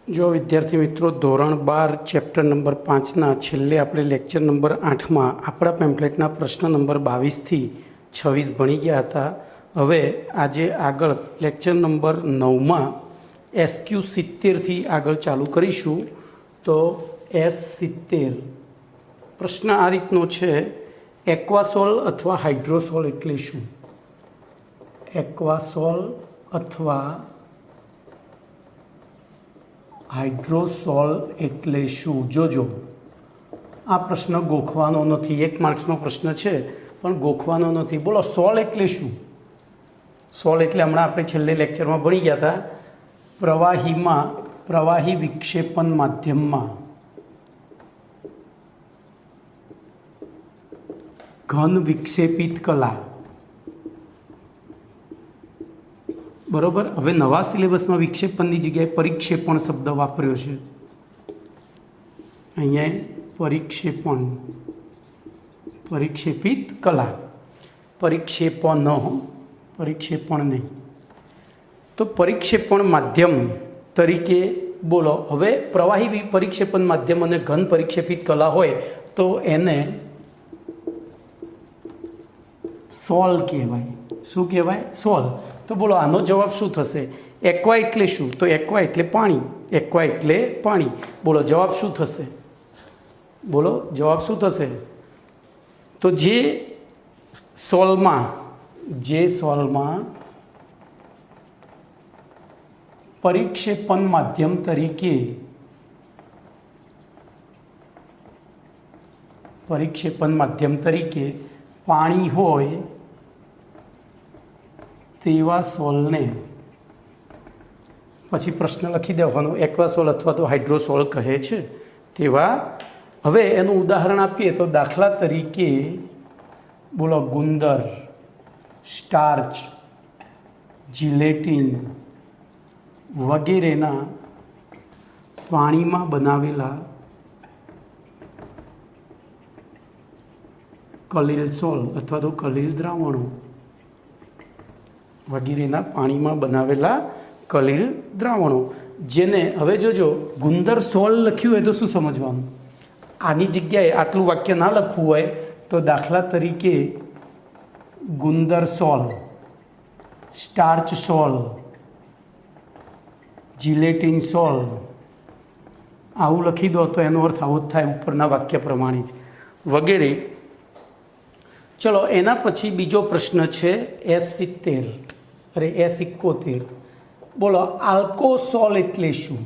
जो विद्यार्थी मित्रों धोरण 12 चैप्टर नंबर 5 छेल्ले આપણે લેક્ચર નંબર 8માં આપણા પેમ્પલેટના પ્રશ્ન નંબર 22 થી 26 ભણી ગયા હતા। હવે આજે આગળ લેક્ચર નંબર 9માં SQ 70 થી આગળ ચાલુ કરીશું। તો S70 પ્રશ્ન આ રીતનો છે, એક્વાસોલ અથવા હાઇડ્રોસોલ એટલે શું? એક્વાસોલ અથવા હાઇડ્રોસોલ એટલે શું? જોજો, આ પ્રશ્ન ગોખવાનો નથી, 1 માર્ક્સનો પ્રશ્ન છે પણ ગોખવાનો નથી। બોલો, સોલ એટલે શું? સોલ એટલે હમણાં આપણે છેલ્લે લેક્ચરમાં ભણી ગયા હતા, પ્રવાહી વિક્ષેપણ માધ્યમમાં ઘન વિક્ષેપિત કલા। બરાબર। હવે નવા સિલેબસમાં વિક્ષેપણની જગ્યાએ પરિક્ષેપણ શબ્દ વાપર્યો છે। અહીંયા પરિક્ષેપણ, પરિક્ષેપિત કલા, પરિક્ષેપણ નહીં। તો પરિક્ષેપણ માધ્યમ તરીકે બોલો। હવે પ્રવાહી પરિક્ષેપણ માધ્યમ અને ઘન પરિક્ષેપિત કલા હોય તો એને સોલ કહેવાય। શું કહેવાય? સોલ। તો બોલો, આનો જવાબ શું થશે? એક્વા એટલે શું? તો એક્વા એટલે પાણી, એક્વા એટલે પાણી। બોલો, જવાબ શું થશે? બોલો, જવાબ શું થશે? તો જે સોલમાં પરિક્ષેપણ માધ્યમ તરીકે પાણી હોય તેવા સોલને પછી પ્રશ્ન લખી દેવાનો, એક્વાસોલ અથવા તો હાઇડ્રોસોલ કહે છે તેવા। હવે એનું ઉદાહરણ આપીએ તો દાખલા તરીકે બોલો, ગુંદર, સ્ટાર્ચ, જીલેટિન વગેરેના પાણીમાં બનાવેલા કલીલ સોલ અથવા તો કલીલ દ્રાવણો વગેરેના પાણીમાં બનાવેલા કલીલ દ્રાવણો, જેને હવે જોજો, ગુંદર સોલ લખ્યું હોય તો શું સમજવાનું? આની જગ્યાએ આટલું વાક્ય ના લખવું હોય તો દાખલા તરીકે ગુંદર સોલ, સ્ટાર્ચ સોલ, જીલેટિન સોલ આવું લખી દો તો એનો અર્થ આવો જ થાય, ઉપરના વાક્ય પ્રમાણે જ વગેરે। ચલો, એના પછી બીજો પ્રશ્ન છે S71। બોલો, આલ્કોસોલ એટલે શું?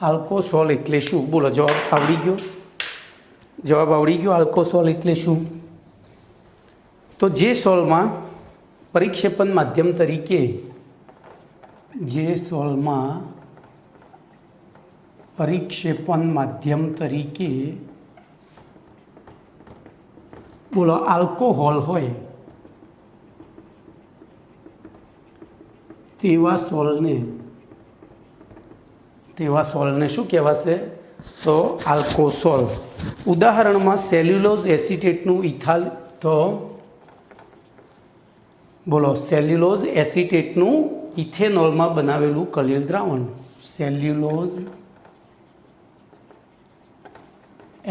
આલ્કોસોલ એટલે શું? બોલો, જવાબ આવડી ગયો? જવાબ આવડી ગયો? આલ્કોસોલ એટલે શું? તો જે સોલમાં પરિક્ષેપણ માધ્યમ તરીકે બોલો આલ્કોહોલ હોય તેવા સોલને શું કહેવાશે? તો આલ્કોસોલ। ઉદાહરણમાં સેલ્યુલોઝ એસિટેટનું ઇથાલ, તો બોલો, સેલ્યુલોઝ એસિટેટનું ઇથેનોલમાં બનાવેલું કલીલ દ્રાવણ, સેલ્યુલોઝ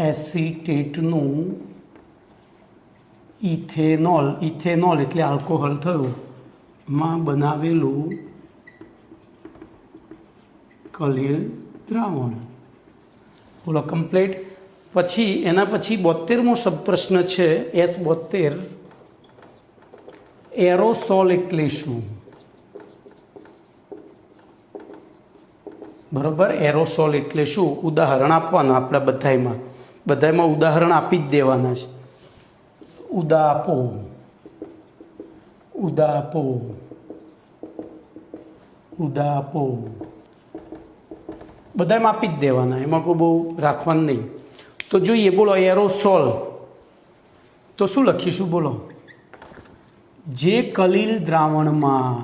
એસિટેટનું ઇથેનોલ એટલે આલ્કોહોલ થયું માં બનાવેલું કલીલ દ્રાવણ। બોલો, કમ્પ્લીટ। પછી એના પછી 72મો પ્રશ્ન છે S72, એરોસોલ એટલે શું? બરાબર, એરોસોલ એટલે શું? ઉદાહરણ આપવાના આપણા બધામાં ઉદાહરણ આપી જ દેવાના છે। ઉદાપો બધામાં આપી જ દેવાના, એમાં કોઈ બહુ રાખવાનું નહીં। તો જોઈએ, બોલો, એરોસોલ તો શું લખીશું? બોલો, જે કલીલ દ્રાવણમાં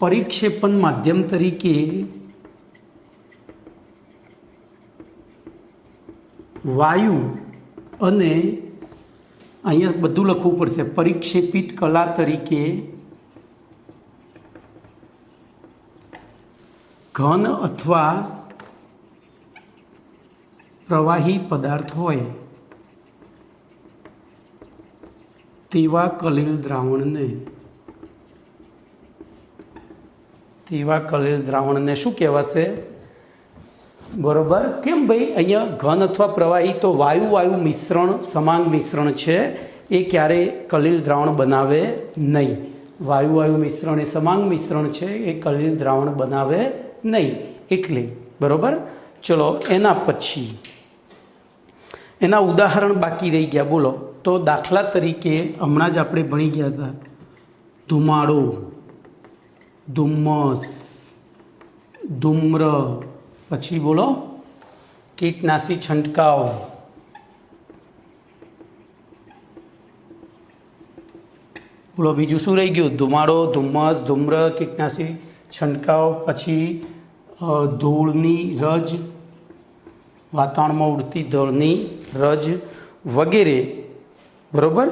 પરિક્ષેપણ માધ્યમ તરીકે વાયુ અને અહીંયા બધું લખવું પડશે, પરિક્ષેપિત કલા તરીકે ઘન અથવા પ્રવાહી પદાર્થ હોય તેવા કલીલ દ્રાવણને શું કહેવાશે? બરોબર. કેમ ભાઈ? અહીંયા ઘન અથવા પ્રવાહી તો વાયુ મિશ્રણ, સમાંગ મિશ્રણ છે, એ ક્યારેય કલીલ દ્રાવણ બનાવે નહીં. વાયુ મિશ્રણ એ સમાંગ મિશ્રણ છે, એ કલીલ દ્રાવણ બનાવે નહીં. એટલે બરોબર. ચલો, એના પછી એના ઉદાહરણ બાકી રહી ગયા. બોલો. તો દાખલા તરીકે હમણાં જ આપણે ભણી ગયા હતા ધુમાડો, ધુમ્મસ, ધૂમ્ર, પછી બોલો કીટનાશી છંટકાવ, બોલો બીજું શું રહી ગયું? ધુમાડો, ધુમ્મસ, ધૂમ્ર, કીટનાશી છંટકાવ, પછી ધૂળની રજ, વાતાવરણમાં ઉડતી ધૂળની રજ વગેરે. બરાબર.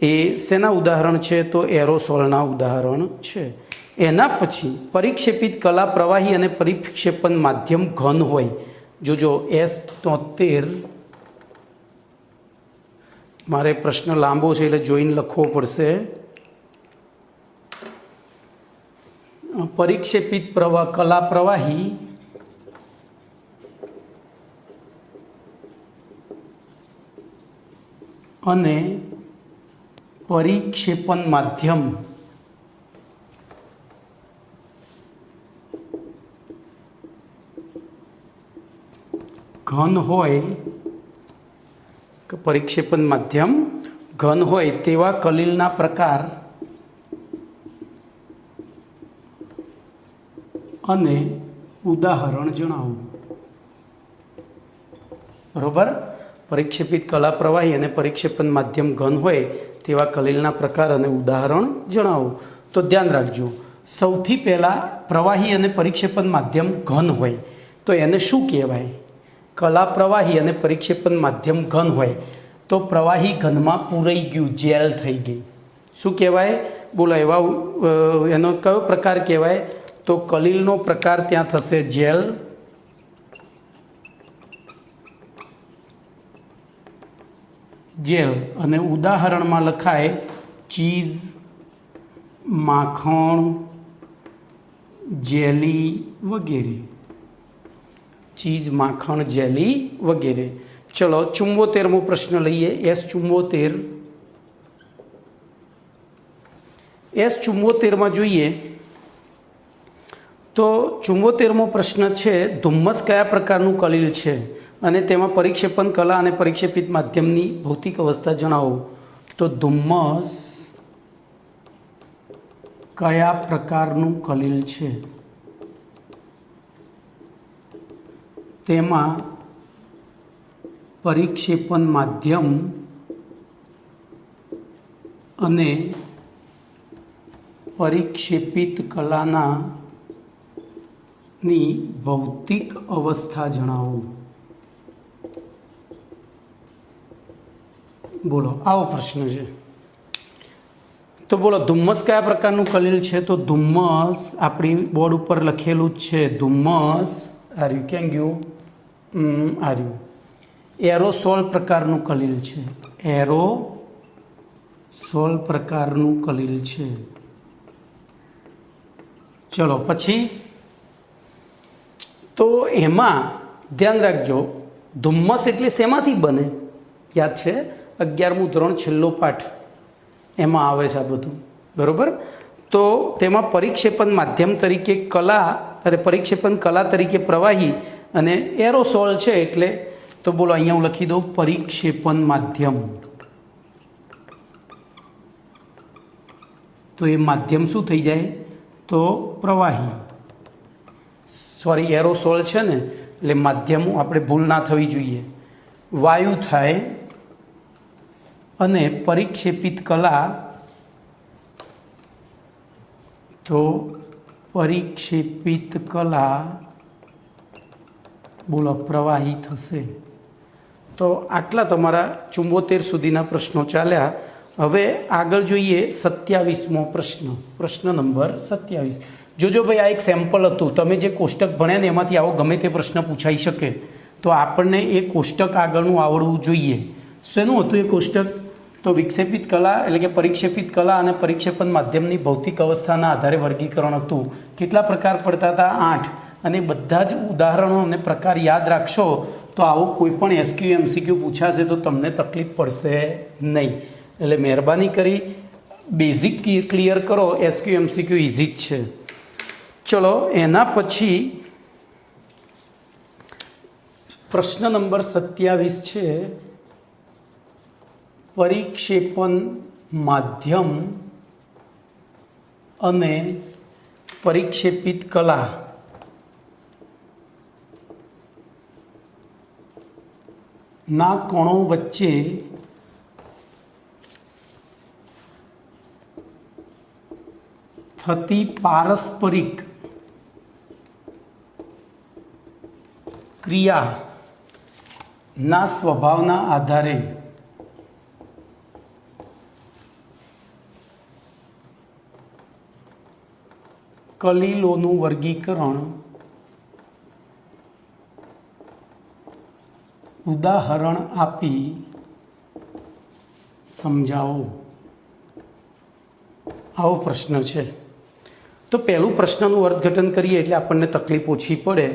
એ શેના ઉદાહરણ છે? તો એરોસોલના ઉદાહરણ છે. એના પછી પરિક્ષેપિત કલા પ્રવાહી અને પરિક્ષેપણ માધ્યમ ઘન હોય. જોજો S73, મારે પ્રશ્ન લાંબો છે એટલે જોઈને લખવો પડશે. પરિક્ષેપિત કલા પ્રવાહી અને પરિક્ષેપણ માધ્યમ ઘન હોય, પરિક્ષેપણ માધ્યમ ઘન હોય તેવા કલીલના પ્રકાર અને ઉદાહરણ જણાવો. બરોબર. પરિક્ષેપિત કલા પ્રવાહી અને પરિક્ષેપણ માધ્યમ ઘન હોય તેવા કલીલના પ્રકાર અને ઉદાહરણ જણાવો. તો ધ્યાન રાખજો, સૌથી પહેલાં પ્રવાહી અને પરિક્ષેપણ માધ્યમ ઘન હોય તો એને શું કહેવાય? કલા પ્રવાહી અને પરિક્ષેપણ માધ્યમ ઘન હોય તો પ્રવાહી ઘનમાં પૂરાઈ ગયું, જેલ થઈ ગઈ. શું કહેવાય? બોલો. એવા એનો કયો પ્રકાર કહેવાય? તો કલીલનો પ્રકાર ત્યાં થશે જેલ. જેલ. અને ઉદાહરણમાં લખાય ચીઝ, માખણ, જેલી વગેરે. ચીઝ, માખણ, જેલી વગેરે. ચલો 74મો પ્રશ્ન લઈએ. S74માં જોઈએ તો 74મો પ્રશ્ન છે ધુમ્મસ કયા પ્રકારનું કલીલ છે અને તેમાં પરિક્ષેપણ કલા અને પરિક્ષેપિત માધ્યમની ભૌતિક અવસ્થા જણાવો. તો ધુમ્મસ કયા પ્રકારનું કલીલ છે, તેમાં પરિક્ષેપણ માધ્યમ અને પરિક્ષેપિત કલાની ભૌતિક અવસ્થા જણાવો. બોલો, આવો પ્રશ્ન છે. તો બોલો, ધુમ્મસ કયા પ્રકારનું કલીલ છે? તો ધુમ્મસ આપણી બોર્ડ ઉપર લખેલું જ છે. ધુમ્મસ આર્યું ક્યાં ગયું? આર્યું એરોસોલ પ્રકારનું કલીલ છે. એરોસોલ પ્રકારનું કલીલ છે. ચલો પછી તો એમાં ધ્યાન રાખજો, ધુમ્મસ એટલે શેમાંથી બને? યાદ છે? 11મું ધોરણ છેલ્લો પાઠ, એમાં આવે છે આ બધું. બરાબર. તો તેમાં પરિક્ષેપણ માધ્યમ તરીકે પરિક્ષેપણ કલા તરીકે પ્રવાહી અને એરોસોલ છે. એટલે તો બોલો, અહીંયા હું લખી દઉં પરિક્ષેપણ માધ્યમ. તો એ માધ્યમ શું થઈ જાય? તો પ્રવાહી, સોરી એરોસોલ છે ને, એટલે માધ્યમ આપણે ભૂલ ના થવી જોઈએ. વાયુ થાય અને પરિક્ષેપિત કલા તો પરિક્ષેપિત કલા બોલો પ્રવાહી થશે. તો આટલા તમારા 74 સુધીના પ્રશ્નો ચાલ્યા. હવે આગળ જોઈએ 27મો પ્રશ્ન. પ્રશ્ન નંબર 27. જોજો ભાઈ, આ એક સેમ્પલ હતું. તમે જે કોષ્ટક ભણ્યા ને એમાંથી આવો ગમે તે પ્રશ્ન પૂછાઈ શકે. તો આપણને એ કોષ્ટક આગળનું આવડવું જોઈએ. શેનું હતું એ કોષ્ટક? તો વિક્ષેપિત કલા એટલે કે પરિક્ષેપિત કલા અને પરિક્ષેપણ માધ્યમની ભૌતિક અવસ્થાના આધારે વર્ગીકરણ હતું. કેટલા પ્રકાર પડતા હતા? 8. અને બધા જ ઉદાહરણો અને પ્રકાર યાદ રાખશો તો આવું કોઈ પણ એસક્યુ એમસીક્યુ પૂછાશે તો તમને તકલીફ પડશે નહીં. એટલે મહેરબાની કરી બેઝિક ક્લિયર કરો. એસક્યુ એમસીક્યુ ઇઝી જ છે. ચલો, એના પછી પ્રશ્ન નંબર 27 છે, પરિક્ષેપણ માધ્યમ અને પરિક્ષેપિત કલા ના કણો વચ્ચે થતી પારસ્પરિક ક્રિયાના સ્વભાવના આધારે કલીલોનું વર્ગીકરણ ઉદાહરણ આપી સમજાવો. આવો પ્રશ્ન છે. તો પહેલું પ્રશ્નનું અર્થઘટન કરીએ એટલે આપણને તકલીફ ઓછી પડે.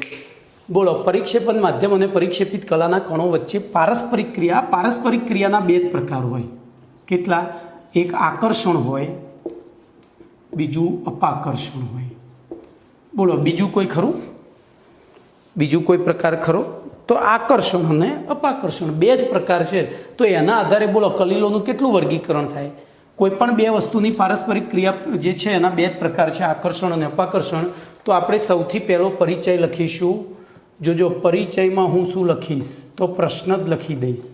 બોલો, પરિક્ષેપણ માધ્યમ અને પરિક્ષેપિત કલાના કણો વચ્ચે પારસ્પરિક ક્રિયા. પારસ્પરિક ક્રિયાના 2 પ્રકાર હોય. કેટલા? એક આકર્ષણ હોય, બીજું અપાકર્ષણ હોય. બોલો, બીજું કોઈ ખરું? બીજું કોઈ પ્રકાર ખરો? તો આકર્ષણ અને અપાકર્ષણ 2 જ પ્રકાર છે. તો એના આધારે બોલો કલીલોનું કેટલું વર્ગીકરણ થાય? કોઈ પણ 2 વસ્તુની પારસ્પરિક ક્રિયા જે છે એના 2 જ પ્રકાર છે, આકર્ષણ અને અપાકર્ષણ. તો આપણે સૌથી પહેલો પરિચય લખીશું. જોજો, પરિચયમાં હું શું લખીશ? તો પ્રશ્ન જ લખી દઈશ.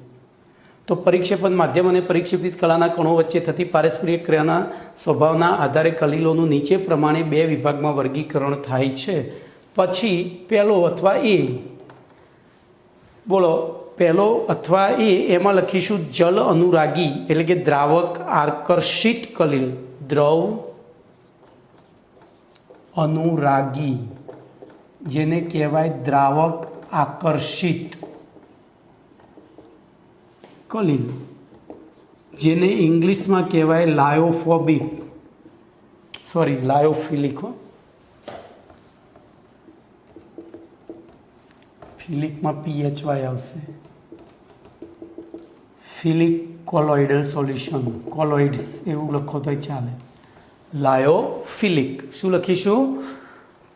તો પરિક્ષેપણ માધ્યમ અને પરિક્ષેપિત કલાના કણો વચ્ચે થતી પારસ્પરિક ક્રિયાના સ્વભાવના આધારે કલીલોનું નીચે પ્રમાણે 2 વિભાગમાં વર્ગીકરણ થાય છે. પછી પહેલો અથવા એ, બોલો પહેલો અથવા એ, એમાં લખીશું જલ અનુરાગી એટલે કે દ્રાવક આકર્ષિત કલીલ. દ્રવ અનુરાગી જેને કહેવાય દ્રાવક આકર્ષિત કલીલ, જેને ઇંગ્લિશમાં કહેવાય લાયોફિલિક. ફિલિકમાં PHY આવશે. ફિલિક કોલોઇડલ સોલ્યુશન, કોલોઇડ્સ એવું લખો તોય ચાલે. લાયોફિલિક શું લખીશું?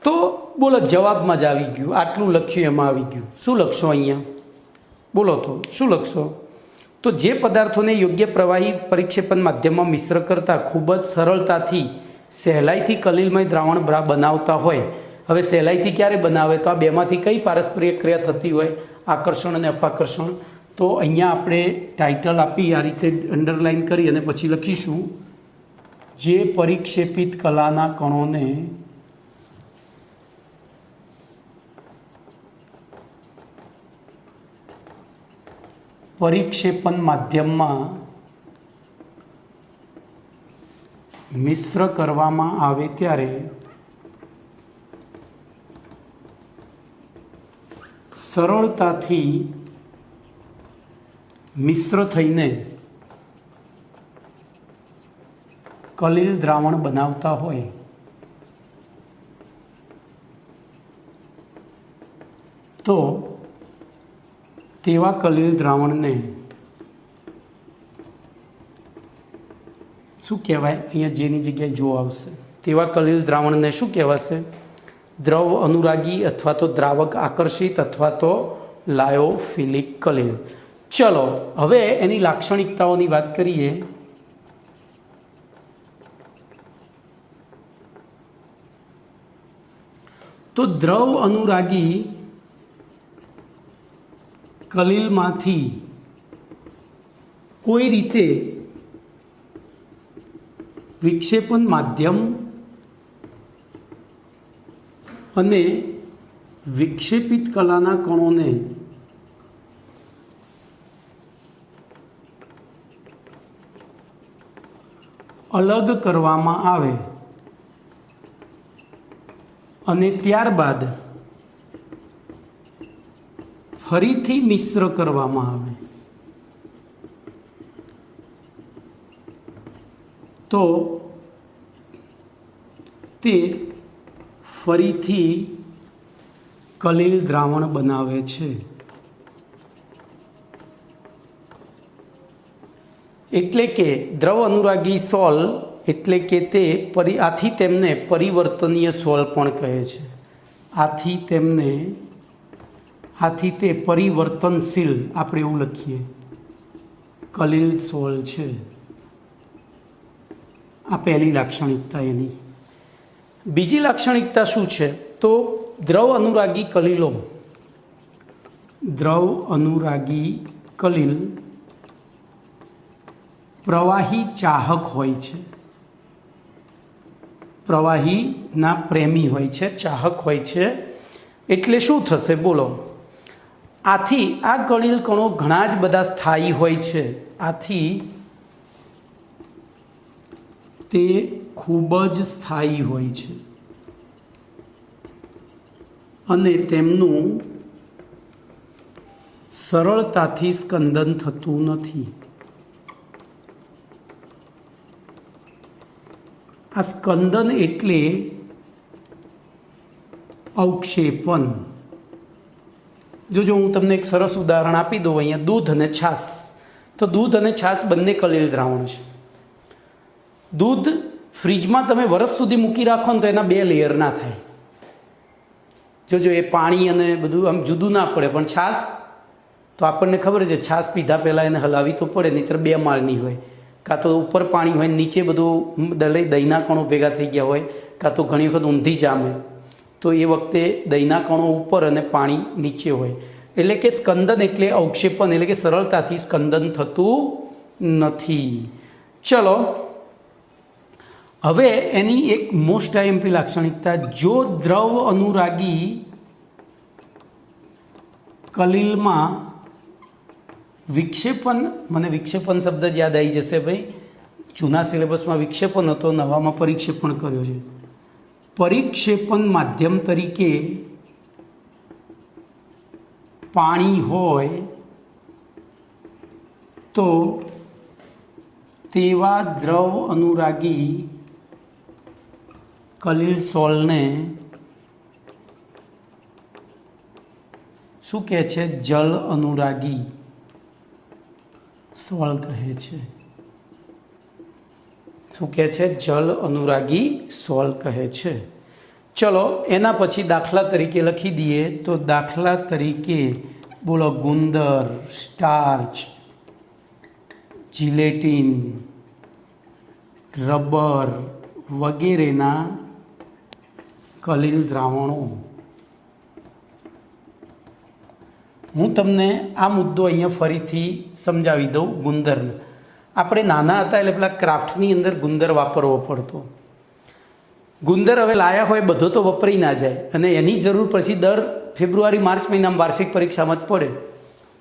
તો બોલો, જવાબમાં જ આવી ગયું. આટલું લખ્યું એમાં આવી ગયું. શું લખશો અહીંયા? બોલો તો શું લખશો? તો જે પદાર્થોને યોગ્ય પ્રવાહી પરિક્ષેપણ માધ્યમમાં મિશ્ર કરતાં ખૂબ જ સરળતાથી સહેલાઈથી કલીલમય દ્રાવણ બનાવતા હોય. હવે સહેલાઈથી ક્યારે બનાવે? તો આ 2માંથી કઈ પારસ્પરિક ક્રિયા થતી હોય? આકર્ષણ અને અપાકર્ષણ. તો અહીંયા આપણે ટાઇટલ આપી આ રીતે અંડરલાઇન કરી અને પછી લખીશું જે પરિક્ષેપિત કલાના કણોને પરિક્ષેપણ માધ્યમમાં મિશ્ર કરવામાં આવે ત્યારે સરળતાથી મિશ્ર થઈને કલીલ દ્રાવણ બનાવતા હોય તો તેવા કલીલ દ્રાવણને શું કહેવાય? અહીંયા જેની જગ્યાએ જો આવશે તેવા કલીલ દ્રાવણને શું કહેવાશે? દ્રવ અનુરાગી અથવા તો દ્રાવક આકર્ષિત અથવા તો લાયોફિલિક કલીલ. ચલો, હવે એની લાક્ષણિકતાઓની વાત કરીએ. તો દ્રવ અનુરાગી કલીલમાંથી કોઈ રીતે વિક્ષેપણ માધ્યમ અને વિક્ષેપિત કલાના કણોને અલગ કરવામાં આવે અને ત્યારબાદ ફરીથી મિશ્ર કરવામાં આવે તો તે ફરીથી કલીલ દ્રાવણ બનાવે છે. એટલે કે દ્રવ અનુરાગી સોલ એટલે કે તે આથી તેમને પરિવર્તનીય સોલ પણ કહે છે. આથી તે પરિવર્તનશીલ, આપણે એવું લખીએ, કલીલ સોલ છે. આ પહેલી લાક્ષણિકતા એની. બીજી લાક્ષણિકતા શું છે? તો દ્રવ અનુરાગી કલીલ પ્રવાહી ચાહક હોય છે, પ્રવાહીના પ્રેમી હોય છે, ચાહક હોય છે. એટલે શું થશે બોલો? આથી આ કલીલ કણો ઘણા જ બધા સ્થાયી હોય છે. આથી તે ખૂબ જ સ્થાયી હોય છે અને તેમનું સરળતાથી સ્કંદન થતું નથી. આ સ્કંદન એટલે અવક્ષેપન. જો હું તમને એક સરસ ઉદાહરણ આપી દઉં, અહીંયા દૂધ અને છાશ. તો દૂધ અને છાશ બંને કલીલ દ્રાવણ છે. દૂધ ફ્રીજમાં તમે વર્ષ સુધી મૂકી રાખો ને તો એના 2 લેયર ના થાય. જોજો, એ પાણી અને બધું આમ જુદું ના પડે. પણ છાશ તો આપણને ખબર છે, છાશ પીધા પહેલાં એને હલાવી તો પડે, નહીંતર 2 માળની હોય. કાં તો ઉપર પાણી હોય, નીચે બધું દહીંના કણો ભેગા થઈ ગયા હોય, કાં તો ઘણી વખત ઊંધી જામે, તો એ વખતે દહીંના કણો ઉપર અને પાણી નીચે હોય. એટલે કે સ્કંદન એટલે અવક્ષેપન, એટલે કે સરળતાથી સ્કંદન થતું નથી. ચલો, હવે એની એક મોસ્ટ આઈએમપી લાક્ષણિકતા, જો દ્રવ અનુરાગી કલીલમાં વિક્ષેપન, મને વિક્ષેપન શબ્દ જ યાદ આવી જશે ભાઈ, જૂના સિલેબસમાં વિક્ષેપન હતો, નવામાં પરિક્ષેપણ કર્યો છે. પરિક્ષેપન માધ્યમ તરીકે પાણી હોય તો તેવા દ્રવ અનુરાગી કલીલ સોલને શું કહે છે? જલ અનુરાગી સોલ કહે છે. શું કહે છે? જલ અનુરાગી સોલ કહે છે. ચલો, એના પછી દાખલા તરીકે લખી દઈએ. તો દાખલા તરીકે બોલો, ગુંદર, સ્ટાર્ચ, જિલેટીન, રબર વગેરેના કલીલ દ્રાવણો. હું તમને આ મુદ્દો અહીંયા ફરીથી સમજાવી દઉં. ગુંદરને આપણે નાના હતા એટલે પેલા ક્રાફ્ટની અંદર ગુંદર વાપરવો પડતો. ગુંદર હવે લાયા હોય બધો તો વપરાઈ ના જાય, અને એની જરૂર પછી દર ફેબ્રુઆરી માર્ચ મહિનામાં વાર્ષિક પરીક્ષામાં જ પડે.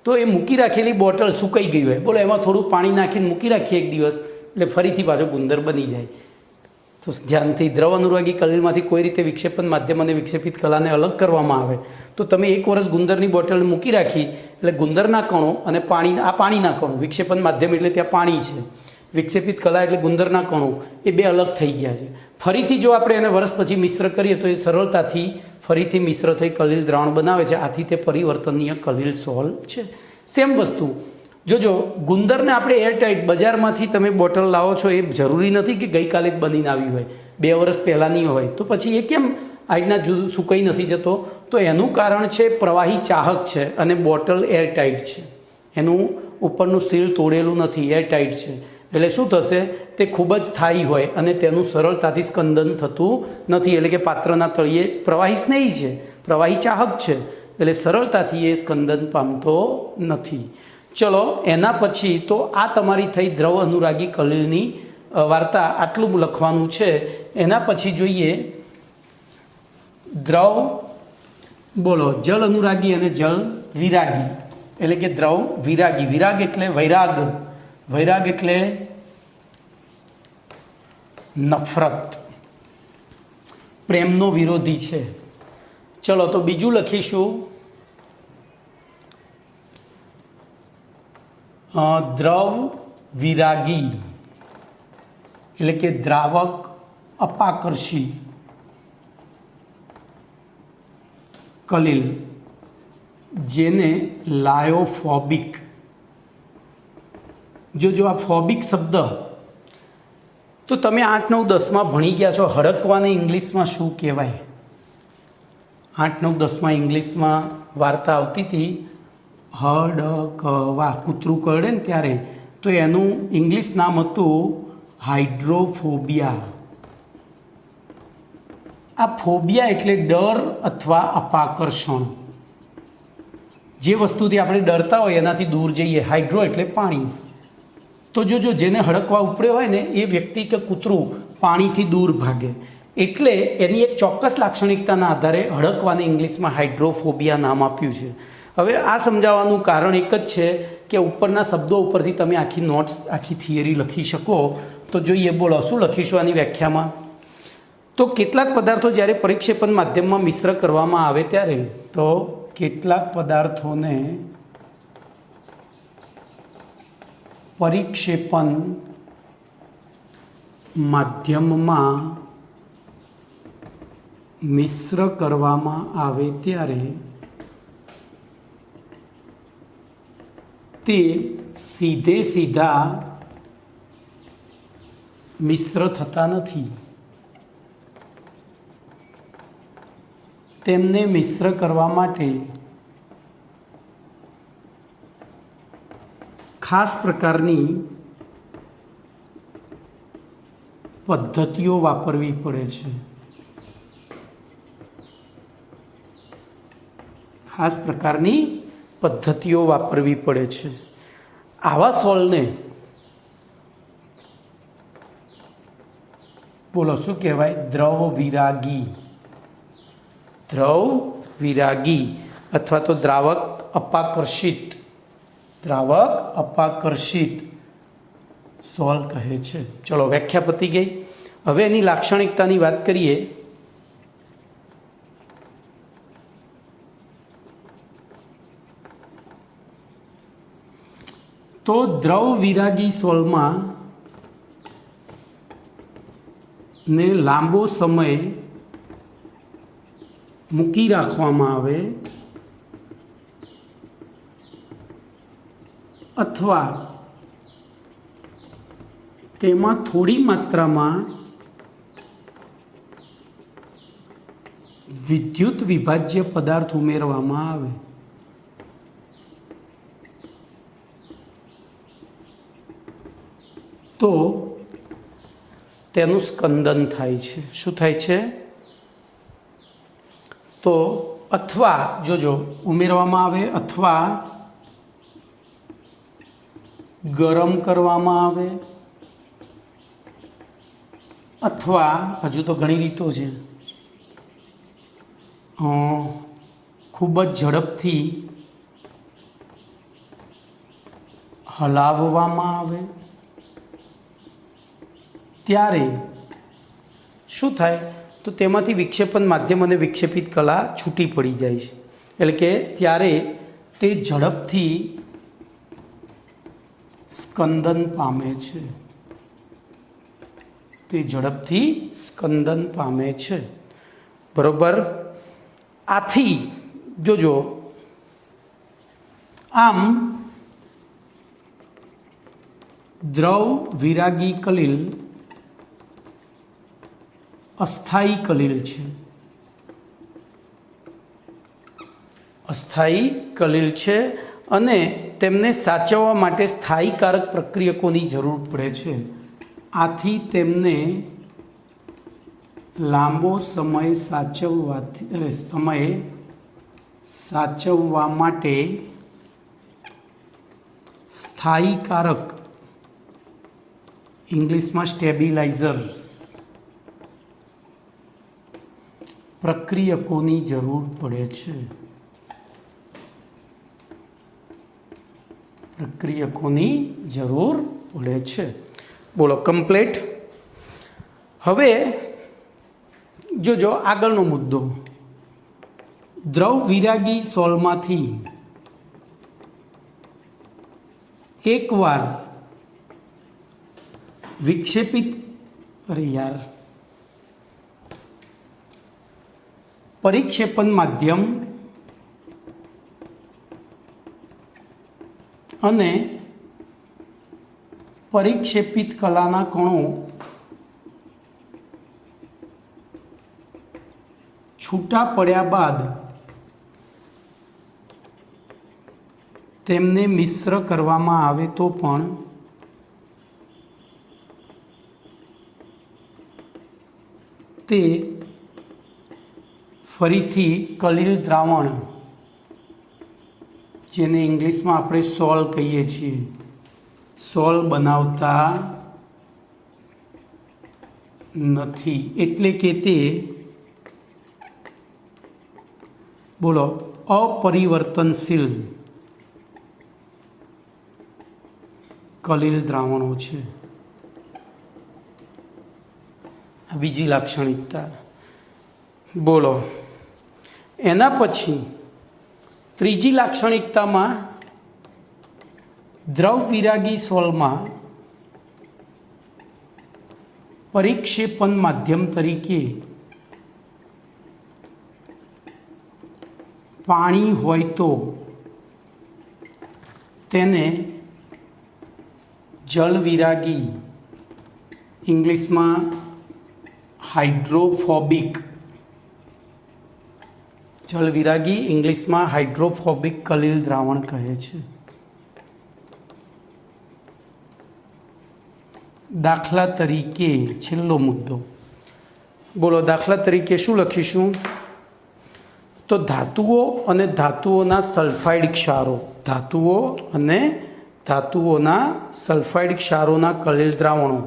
તો એ મૂકી રાખેલી બોટલ સુકાઈ ગઈ હોય, બોલો એમાં થોડું પાણી નાખીને મૂકી રાખીએ એક દિવસ, એટલે ફરીથી પાછો ગુંદર બની જાય. તો ધ્યાનથી, દ્રવ અનુરાગી કલીલમાંથી કોઈ રીતે વિક્ષેપન માધ્યમ અને વિક્ષેપિત કલાને અલગ કરવામાં આવે તો તમે 1 વર્ષ ગુંદરની બોટલ મૂકી રાખી એટલે ગુંદરના કણો અને પાણીના કણો, વિક્ષેપન માધ્યમ એટલે ત્યાં પાણી છે, વિક્ષેપિત કલા એટલે ગુંદરના કણો, એ 2 અલગ થઈ ગયા છે. ફરીથી જો આપણે એને વર્ષ પછી મિશ્ર કરીએ તો એ સરળતાથી ફરીથી મિશ્ર થઈ કલીલ દ્રાવણ બનાવે છે. આથી તે પરિવર્તનીય કલીલ સોલ છે. સેમ વસ્તુ જોજો, ગુંદરને આપણે એરટાઈટ બજારમાંથી તમે બોટલ લાવો છો, એ જરૂરી નથી કે ગઈકાલે જ બનીને આવી હોય, 2 વર્ષ પહેલાંની હોય, તો પછી એ કેમ આજના જુદું સુકાઈ નથી જતો? તો એનું કારણ છે પ્રવાહી ચાહક છે અને બોટલ એરટાઈટ છે. એનું ઉપરનું સીલ તોડેલું નથી, એરટાઈટ છે. એટલે શું થશે? તે ખૂબ જ સ્થાયી હોય અને તેનું સરળતાથી સ્કંદન થતું નથી. એટલે કે પાત્રના તળિયે પ્રવાહી સ્નેહી છે, પ્રવાહી ચાહક છે, એટલે સરળતાથી એ સ્કંદન પામતો નથી. ચલો, એના પછી તો આ તમારી થઈ દ્રવ અનુરાગી કલીલની વાર્તા. આટલું લખવાનું છે. એના પછી જોઈએ દ્રવ, બોલો, જલ અનુરાગી અને જલ વિરાગી. એટલે કે દ્રવ વિરાગી. વિરાગ એટલે વૈરાગ, વૈરાગ એટલે નફરત, પ્રેમનો વિરોધી છે. ચલો તો બીજું લખીશું દ્રવ વિરાગી એટલે કે દ્રાવક અપાકર્ષી કલીલ, જેને લાયોફોબિક, જો આ ફોબિક શબ્દ તો તમે 8, 9, 10માં ભણી ગયા છો. હડકવાને ઇંગ્લિશમાં શું કહેવાય? 8, 9, 10માં ઇંગ્લિશમાં વાર્તા આવતી હતી હડકવા, કૂતરું કરડે ને ત્યારે, તો એનું ઇંગ્લિશ નામ હતું હાઇડ્રોફોબિયા. આ ફોબિયા એટલે ડર અથવા અપાકર્ષણ. જે વસ્તુથી આપણે ડરતા હોય એનાથી દૂર જઈએ. હાઇડ્રો એટલે પાણી. તો જો જેને હડકવા ઉપડ્યો હોય ને એ વ્યક્તિ કે કૂતરું પાણીથી દૂર ભાગે. એટલે એની એક ચોક્કસ લાક્ષણિકતાના આધારે હડકવાને ઇંગ્લિશમાં હાઇડ્રોફોબિયા નામ આપ્યું છે. હવે આ સમજાવવાનું કારણ એક જ છે કે ઉપરના શબ્દો ઉપરથી તમે આખી નોટ્સ, આખી થિયરી લખી શકો. તો જોઈએ, બોલો શું લખીશું આની વ્યાખ્યામાં? તો કેટલાક પદાર્થો જ્યારે પરિક્ષેપણ માધ્યમમાં મિશ્ર કરવામાં આવે ત્યારે, તો કેટલાક પદાર્થોને પરિક્ષેપણ માધ્યમમાં મિશ્ર કરવામાં આવે ત્યારે તે સીધા મિશ્ર થતા નથી. તેમને મિશ્ર કરવા માટે ખાસ પ્રકારની પદ્ધતિઓ વાપરવી પડે છે. ખાસ પ્રકારની પદ્ધતિઓ વાપરવી પડે છે. આવા સોલને બોલો શું કહેવાય? દ્રવ વિરાગી. દ્રવ વિરાગી અથવા તો દ્રાવક અપાકર્ષિત સોલ કહે છે. ચલો વ્યાખ્યા પતી ગઈ. હવે એની લાક્ષણિકતાની વાત કરીએ. તો દ્રવ વિરાગી સોલમાં ને લાંબો સમય મૂકી રાખવામાં આવે અથવા તેમાં થોડી માત્રામાં વિદ્યુત વિભાજ્ય પદાર્થ ઉમેરવામાં આવે તો તેનું સ્કંદન થાય છે. શું થાય છે? તો અથવા જોજો, ઉમેરવામાં આવે અથવા ગરમ કરવામાં આવે અથવા હજુ તો ઘણી રીતો છે. ખૂબ જ ઝડપથી હલાવવામાં આવે ત્યારે શું થાય? તો તેમાંથી વિક્ષેપણ માધ્યમ અને વિક્ષેપિત કલા છૂટી પડી જાય છે. એટલે કે ત્યારે તે ઝડપથી સ્કંદન પામે છે. બરોબર. આથી જોજો, આમ દ્રવ વિરાગી કલીલ અસ્થાયી કલીલ છે. અને તેમને સાચવવા માટે સ્થાયીકારક પ્રક્રિયકોની જરૂર પડે છે. આથી તેમને લાંબો સમય સાચવવા માટે સ્થાયીકારક, ઇંગ્લિશમાં સ્ટેબિલાઇઝર્સ, પ્રક્રિયકોની જરૂર પડે છે. બોલો કમ્પ્લીટ. હવે જોજો આગળનો મુદ્દો. દ્રવ વિરાગી સોલમાંથી એકવાર વિક્ષેપિત પરિક્ષેપણ માધ્યમ અને પરિક્ષેપિત કલાના કણો છૂટા પડ્યા બાદ તેમને મિશ્ર કરવામાં આવે તો પણ તે ફરીથી કલીલ દ્રાવણ, જેને ઇંગ્લિશમાં આપણે સોલ કહીએ છીએ, સોલ બનાવતા નથી. એટલે કે તે બોલો અપરિવર્તનશીલ કલીલ દ્રાવણો છે. બીજી લાક્ષણિકતા. બોલો એના પછી ત્રીજી લાક્ષણિકતામાં દ્રવ વિરાગી સોલમાં પરિક્ષેપણ માધ્યમ તરીકે પાણી હોય તો તેને જળ વિરાગી, ઇંગ્લિશમાં હાઇડ્રોફોબિક, જળ વિરાગી ઇંગ્લિશમાં હાઇડ્રોફોબિક કલીલ દ્રાવણ કહે છે. દાખલા તરીકે છેલ્લો મુદ્દો. બોલો દાખલા તરીકે શું લખીશું? તો ધાતુઓ અને ધાતુઓના સલ્ફાઇડ ક્ષારો, ધાતુઓ અને ધાતુઓના સલ્ફાઇડ ક્ષારોના કલીલ દ્રાવણો.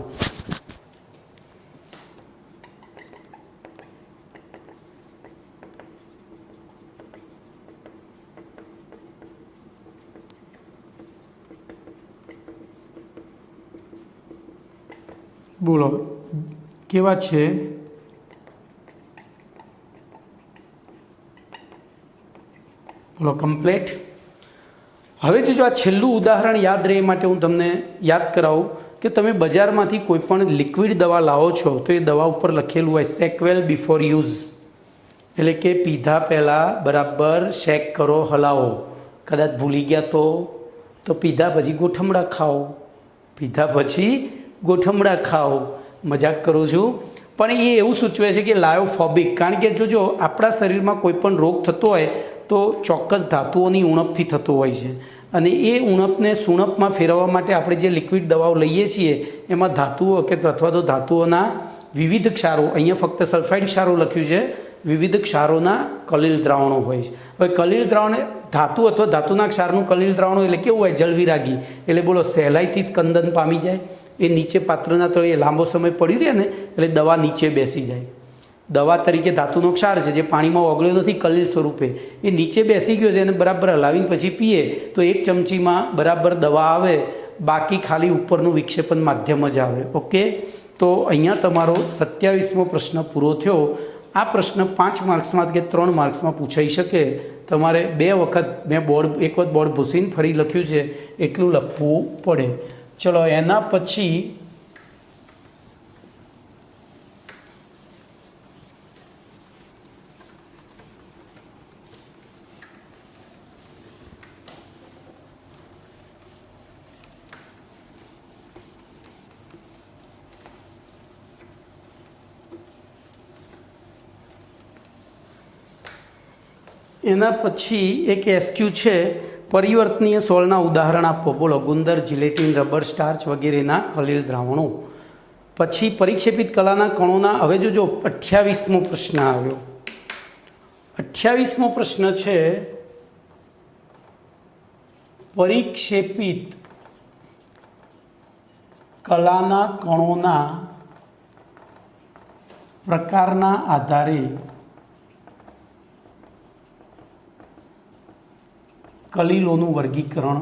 બોલો કેવા છે? બોલો કમ્પ્લીટ. હવે જો આ છેલ્લું ઉદાહરણ યાદ રહે માટે હું તમને યાદ કરાવું કે તમે બજારમાંથી કોઈ પણ લિક્વિડ દવા લાવો છો તો એ દવા ઉપર લખેલું હોય સેકવેલ બિફોર યુઝ, એટલે કે પીધા પહેલાં બરાબર શેક કરો, હલાવો. કદાચ ભૂલી ગયા તો પીધા પછી ગોઠમડા ખાઓ, પીધા પછી ગોઠમડા ખાઓ. મજાક કરું છું, પણ એ એવું સૂચવે છે કે લાયોફોબિક. કારણ કે જોજો આપણા શરીરમાં કોઈ પણ રોગ થતો હોય તો ચોક્કસ ધાતુઓની ઉણપથી થતો હોય છે, અને એ ઉણપને સુણપમાં ફેરવવા માટે આપણે જે લિક્વિડ દવાઓ લઈએ છીએ એમાં ધાતુઓ કે અથવા તો ધાતુઓના વિવિધ ક્ષારો, અહીંયા ફક્ત સલ્ફાઇડ ક્ષારો લખ્યું છે, વિવિધ ક્ષારોના કલીલ દ્રાવણો હોય છે. હવે કલીલ દ્રાવણ ધાતુ અથવા ધાતુના ક્ષારનું કલીલ દ્રાવણો એટલે કેવું હોય? જલવિરાગી. એટલે બોલો સહેલાઈથી સ્કંદન પામી જાય, એ નીચે પાત્રના તળિયે લાંબો સમય પડી રહે ને એટલે દવા નીચે બેસી જાય. દવા તરીકે ધાતુનો ક્ષાર છે જે પાણીમાં ઓગળ્યો નથી કલીલ સ્વરૂપે, એ નીચે બેસી ગયો છે અને બરાબર હલાવીને પછી પીએ તો એક ચમચીમાં બરાબર દવા આવે, બાકી ખાલી ઉપરનું વિક્ષેપણ માધ્યમ જ આવે. ઓકે, તો અહીંયા તમારો 27મો પ્રશ્ન પૂરો થયો. આ પ્રશ્ન 5 માર્ક્સમાં કે 3 માર્ક્સમાં પૂછાઈ શકે. તમારે 2 વખત મેં એક વખત બોર્ડ ભૂસીને ફરી લખ્યું છે એટલું લખવું પડે. ચલો એના પછી એક એસક્યુ છે, પરિવર્તનીય સોલના ઉદાહરણ આપો. બોલો ગુંદર, જિલેટિન, રબર, સ્ટાર્ચ વગેરેના કલીલ દ્રાવણો. પછી પરિક્ષેપિત કલાના કણોના. હવે જોજો 28મો પ્રશ્ન આવ્યો. 28મો પ્રશ્ન છે પરિક્ષેપિત કલાના કણોના પ્રકારના આધારે કલીલોનું વર્ગીકરણ.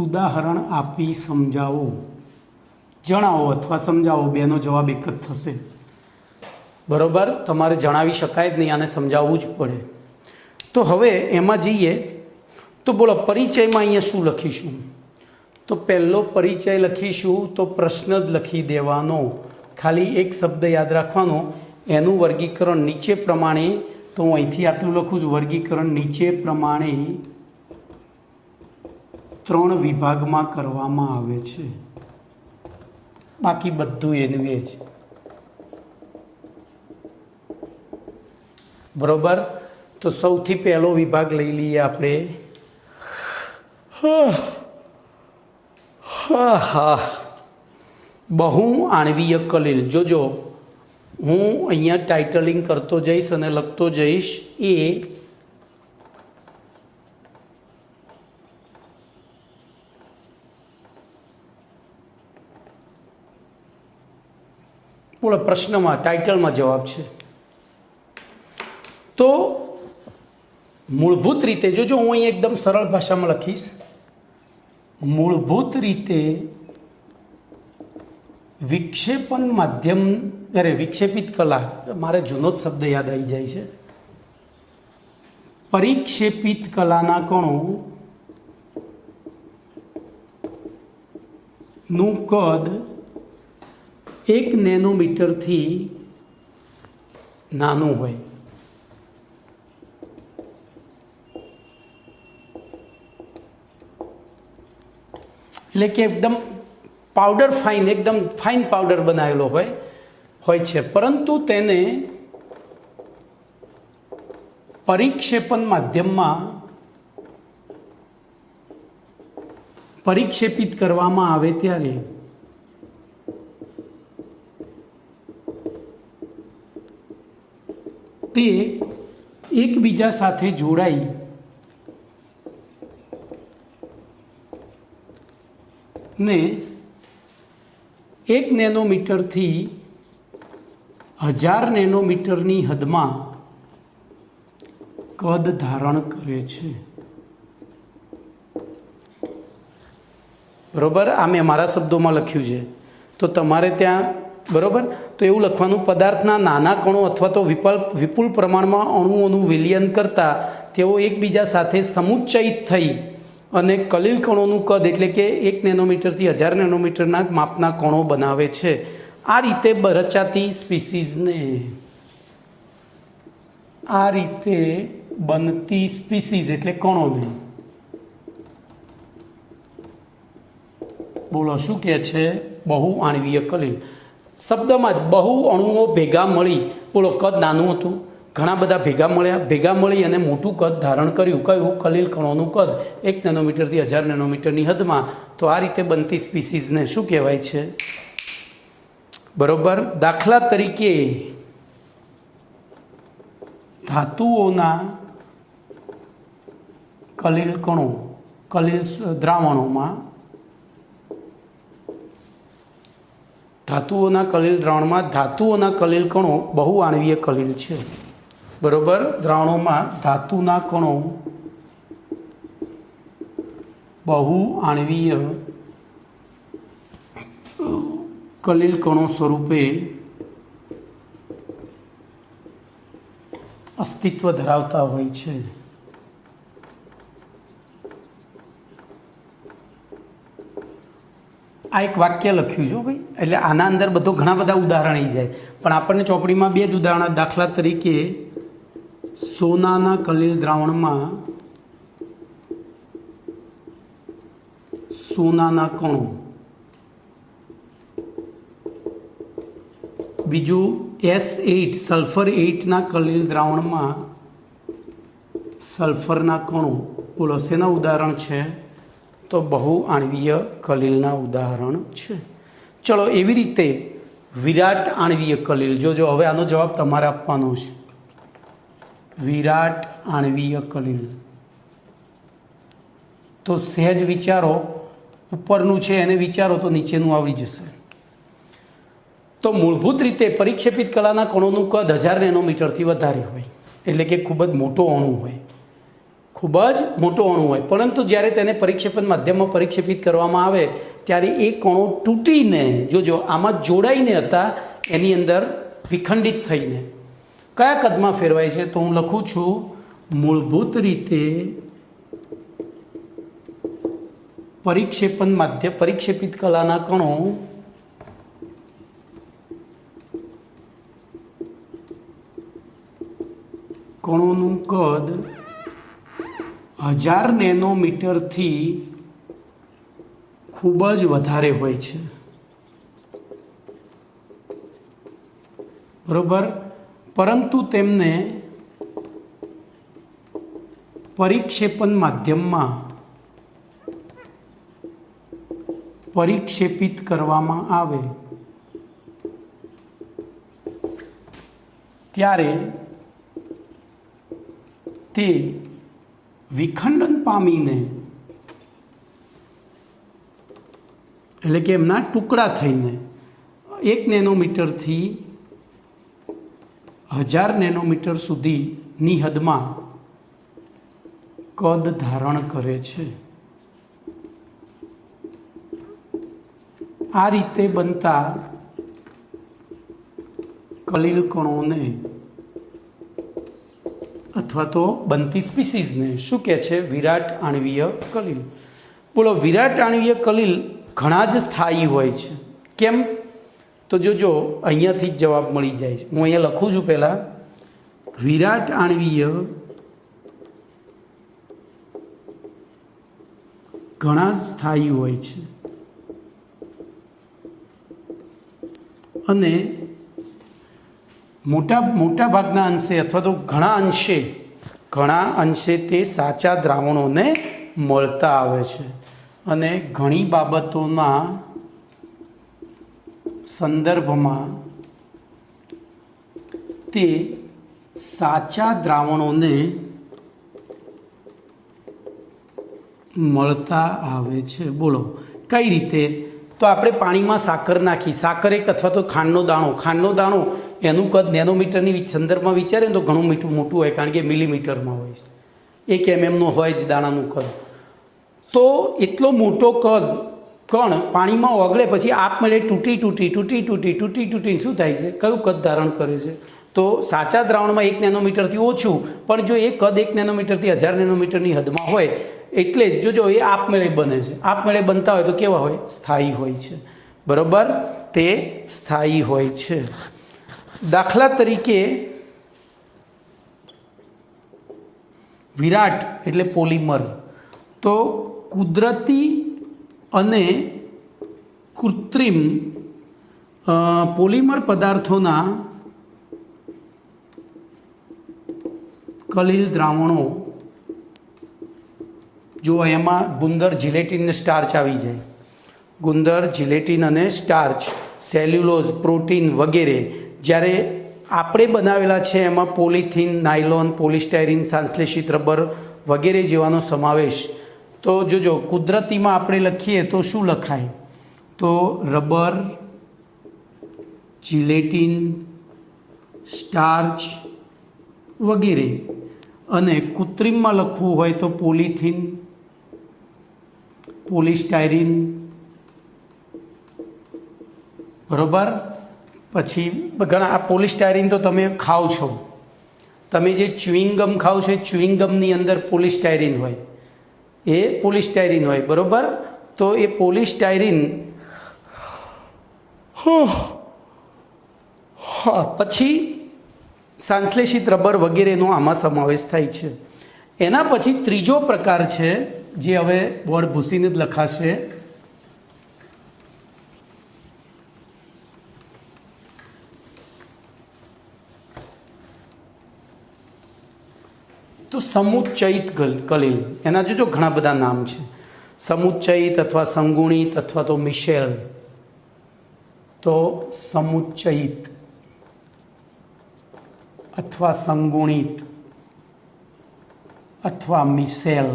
ઉદાહરણ આપી સમજાવો, જણાવો અથવા સમજાવો, બેનો જવાબ એક જ થશે. બરાબર, તમારે જણાવી શકાય જ નહીં, આને સમજાવવું જ પડે. તો હવે એમાં જઈએ તો બોલો પરિચયમાં અહીંયા શું લખીશું? તો પહેલો પરિચય લખીશું તો પ્રશ્ન જ લખી દેવાનો, ખાલી એક શબ્દ યાદ રાખવાનો, એનું વર્ગીકરણ નીચે પ્રમાણે. તો હું અહીંથી આટલું લખું છું, વર્ગીકરણ નીચે પ્રમાણે 3 વિભાગમાં કરવામાં આવે છે, બાકી બધું એનું એ જ. બરોબર, તો સૌથી પહેલો વિભાગ લઈ લઈએ આપણે. બહુ આણ્વીય કલીલ. જોજો હું અહીંયા ટાઇટલિંગ કરતો જઈશ અને લખતો જઈશ એ બોલો પ્રશ્નમાં ટાઇટલમાં જવાબ છે. તો મૂળભૂત રીતે જોજો હું અહીં એકદમ સરળ ભાષામાં લખીશ. મૂળભૂત રીતે વિક્ષેપન માધ્યમ વિક્ષેપિત કલા, મારે જૂનો જ શબ્દ યાદ આવી જાય છે. પરિક્ષેપિત કલાના કણો નું કદ 1 નેનોમીટરથી નાનું હોય. એટલે કે એકદમ પાવડર ફાઇન, એકદમ ફાઇન પાવડર બનાવેલો હોય છે, પરંતુ તેને પરિક્ષેપણ માધ્યમમાં પરિક્ષેપિત કરવામાં આવે ત્યારે તે એકબીજા સાથે જોડાઈ ને 1 નેનોમીટરથી 1000 નેનોમીટરની હદમાં કદ ધારણ કરે છે. બરોબર, આ મેં મારા શબ્દોમાં લખ્યું છે, તો તમારે ત્યાં બરોબર તો એવું લખવાનું, પદાર્થના નાના કણો અથવા તો વિપુલ પ્રમાણમાં અણુઓનું વિલયન કરતા તેઓ એકબીજા સાથે સમુચ્ચયિત થઈ અને કલીલ કણોનું કદ એટલે કે 1 નેનોમીટરથી 1000 નેનોમીટરના માપના કણો બનાવે છે. આ રીતે રચાતી સ્પીસીઝને, આ રીતે બનતી સ્પીસીઝ એટલે કણોને બોલો શું કહે છે? બહુ આણ્વીય કલીલ. શબ્દમાં જ બહુ અણુઓ ભેગા મળી, બોલો કદ નાનું હતું, ઘણા બધા ભેગા મળી અને મોટું કદ ધારણ કર્યું. કયું? કલીલ કણોનું કદ 1 નેનોમીટરથી 1000 નેનોમીટરની હદમાં. તો આ રીતે બનતી સ્પીસીઝને શું કહેવાય છે? બરોબર, દાખલા તરીકે ધાતુઓના કલીલ કણો, કલીલ દ્રાવણોમાં, ધાતુઓના કલીલ દ્રાવણમાં ધાતુઓના કલીલ કણો બહુ આણ્વીય કલીલ છે. બરોબર, દ્રાવણોમાં ધાતુના કણો બહુ આણ્વીય કલીલ કણો સ્વરૂપે અસ્તિત્વ ધરાવતા હોય છે. આ એક વાક્ય લખ્યું છે ભાઈ, એટલે આના અંદર બધો ઘણા બધા ઉદાહરણ આવી જાય, પણ આપણને ચોપડીમાં 2 જ ઉદાહરણ. દાખલા તરીકે સોનાના કલીલ દ્રાવણમાં સોનાના કણો, બીજું S8 સલ્ફર 8ના કલીલ દ્રાવણમાં સલ્ફરના કણો. બોલો શેના ઉદાહરણ છે? તો બહુ આણ્વીય કલીલના ઉદાહરણ છે. ચલો, એવી રીતે વિરાટ આણ્વીય કલીલ. જોજો હવે આનો જવાબ તમારે આપવાનો છે. વિરાટ આણ્વીય કલીલ. તો સહેજ વિચારો, ઉપરનું છે એને વિચારો તો નીચેનું આવી જશે. તો મૂળભૂત રીતે પરિક્ષેપિત કલાના કણોનું કદ 1000 નેનોમીટરથી વધારે હોય, એટલે કે ખૂબ જ મોટો અણુ હોય, ખૂબ જ મોટો અણુ હોય. પરંતુ જ્યારે તેને પરિક્ષેપણ માધ્યમમાં પરિક્ષેપિત કરવામાં આવે ત્યારે એ કણો તૂટીને, જોજો આમાં જોડાઈને હતા, એની અંદર વિખંડિત થઈને કયા કદમાં ફેરવાય છે? તો હું લખું છું મૂળભૂત રીતે પરિક્ષેપિત કલાના કણોનું કદ 1000 નેનોમીટરથી ખૂબ જ વધારે હોય છે, બરોબર. પરંતુ તેમને પરિક્ષેપણ માધ્યમમાં પરિક્ષેપિત કરવામાં આવે ત્યારે તે વિખંડન પામીને, એટલે કે એમના ટુકડા થઈને 1 નેનોમીટરથી 1000 નેનોમીટર સુધીની હદમાં કદ ધારણ કરે છે. આ રીતે બનતા કલિલ કણોને અથવા તો બનતી સ્પીસીઝને શું કહે છે? વિરાટ આણ્વીય કલિલ. બોલો, વિરાટ આણ્વીય કલિલ ઘણા જ સ્થાયી હોય છે. કેમ? તો જોજો, અહીંયાથી જ જવાબ મળી જાય છે. હું અહીંયા લખું છું પહેલાં, વિરાટ આણ્વીય ઘણા સ્થાયી હોય છે અને મોટા ભાગના અંશે અથવા તો ઘણા અંશે તે સાચા દ્રાવણોને મળતા આવે છે અને ઘણી બાબતોના સંદર્ભમાં તે સાચા દ્રાવણોને મળતા આવે છે. બોલો કઈ રીતે? તો આપણે પાણીમાં સાકર નાખી, સાકર એક અથવા તો ખાંડનો દાણો એનું કદ નેનોમીટરની સંદર્ભમાં વિચારીએ તો ઘણું મોટું હોય, કારણ કે મિલીમીટરમાં હોય છે. 1 mmનો હોય જ દાણાનું કદ. તો એટલો મોટો કણ પાણીમાં ઓગળે પછી આપમેળે તૂટી શું થાય છે? કયું કદ ધારણ કરે છે? તો સાચા દ્રાવણમાં 1 નેનોમીટરથી ઓછું, પણ જો એ કદ 1 નેનોમીટરથી 1000 નેનોમીટરની હદમાં હોય એટલે જ જોજો એ આપમેળે બને છે. આપમેળે બનતા હોય તો કેવા હોય? સ્થાયી હોય છે, બરોબર. તે સ્થાયી હોય છે. દાખલા તરીકે વિરાટ એટલે પોલિમર. તો કુદરતી અને કૃત્રિમ પોલિમર પદાર્થોના કલિલ દ્રાવણો, જો એમાં ગુંદર, જિલેટિન અને સ્ટાર્ચ આવી જાય. ગુંદર, જિલેટિન અને સ્ટાર્ચ, સેલ્યુલોઝ, પ્રોટીન વગેરે જ્યારે આપણે બનાવેલા છે એમાં પોલિથીન, નાયલોન, પોલિસ્ટાયરીન, સંશ્લેષિત રબર વગેરે જેવાનો સમાવેશ. તો જોજો, કુદરતીમાં આપણે લખીએ તો શું લખાય? તો રબર, જિલેટિન, સ્ટાર્ચ વગેરે. અને કૃત્રિમમાં લખવું હોય તો પોલિથીન, પોલિસ્ટાયરીન, બરોબર. પછી ઘણા આ પોલિસ્ટાયરીન તો તમે ખાઓ છો, તમે જે ચ્યુઇંગમ ખાઓ છો એ ચ્યુઇંગમની અંદર પોલિસ્ટાયરીન હોય, એ પોલિસ્ટાયરીન હોય, બરોબર. તો એ પોલિસ્ટાયરીન પછી સંશ્લેષિત રબર વગેરેનો આમાં સમાવેશ થાય છે. એના પછી ત્રીજો પ્રકાર છે જે હવે બોર્ડ ભૂસીને જ લખાશે, તો સમુચ્ચયિત કલિલ. એના જોજો ઘણા બધા નામ છે, સમુચ્ચયિત અથવા સંગુણિત અથવા તો મિશેલ. તો સમુચ્ચયિત અથવા સંગુણિત અથવા મિશેલ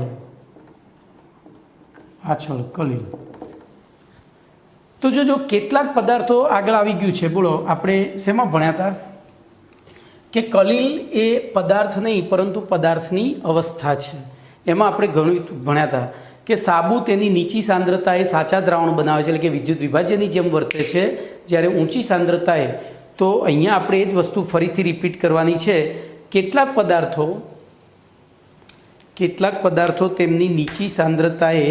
પાછળ કલિલ. તો જોજો કેટલાક પદાર્થો આગળ આવી ગયું છે. બોલો, આપણે શેમાં ભણ્યા હતા કે કલિલ એ પદાર્થ નહીં પરંતુ પદાર્થની અવસ્થા છે. એમાં આપણે ઘણું ભણ્યા હતા કે સાબુ તેની નીચી સાંદ્રતાએ સાચા દ્રાવણ બનાવે છે, એટલે કે વિદ્યુત વિભાજ્યની જેમ વર્તે છે, જ્યારે ઊંચી સાંદ્રતાએ તો અહીંયા આપણે એ જ વસ્તુ ફરીથી રિપીટ કરવાની છે. કેટલાક પદાર્થો તેમની નીચી સાંદ્રતાએ